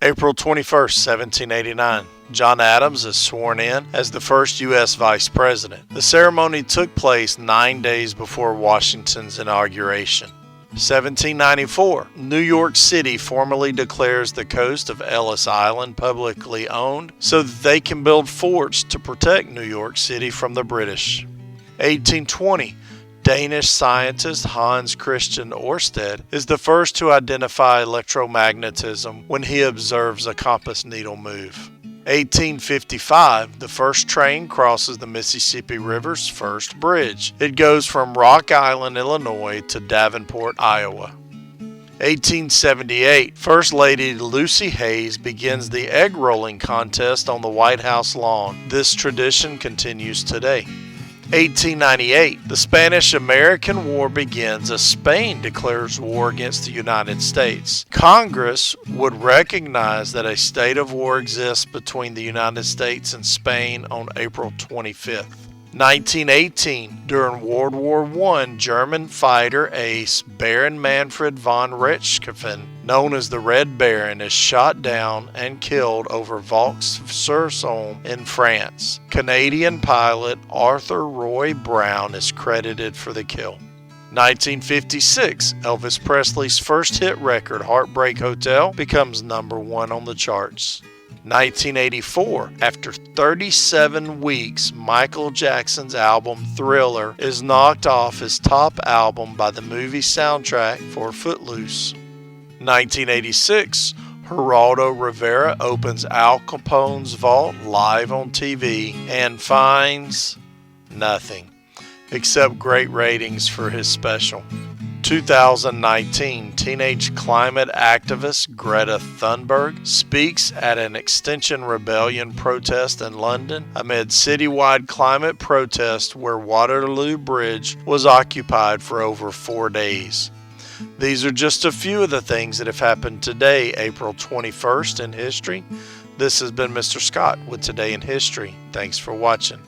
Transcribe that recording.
April 21st, 1789. John Adams is sworn in as the first U.S. Vice President. The ceremony took place 9 days before Washington's inauguration. 1794. New York City formally declares the coast of Ellis Island publicly owned so that they can build forts to protect New York City from the British. 1820. Danish scientist Hans Christian Ørsted is the first to identify electromagnetism when he observes a compass needle move. 1855, the first train crosses the Mississippi River's first bridge. It goes from Rock Island, Illinois to Davenport, Iowa. 1878, First Lady Lucy Hayes begins the egg rolling contest on the White House lawn. This tradition continues today. 1898, the Spanish-American War begins as Spain declares war against the United States. Congress would recognize that a state of war exists between the United States and Spain on April 25th. 1918, during World War I, German fighter ace Baron Manfred von Richthofen, known as the Red Baron, is shot down and killed over Vaux-sur-Somme in France. Canadian pilot Arthur Roy Brown is credited for the kill. 1956, Elvis Presley's first hit record, Heartbreak Hotel, becomes #1 on the charts. 1984, after 37 weeks, Michael Jackson's album Thriller is knocked off his top album by the movie soundtrack for Footloose. 1986, Geraldo Rivera opens Al Capone's vault live on TV and finds nothing, except great ratings for his special. 2019, teenage climate activist Greta Thunberg speaks at an Extinction Rebellion protest in London amid citywide climate protests where Waterloo Bridge was occupied for over 4 days. These are just a few of the things that have happened today, April 21st in history. This has been Mr. Scott with Today in History. Thanks for watching.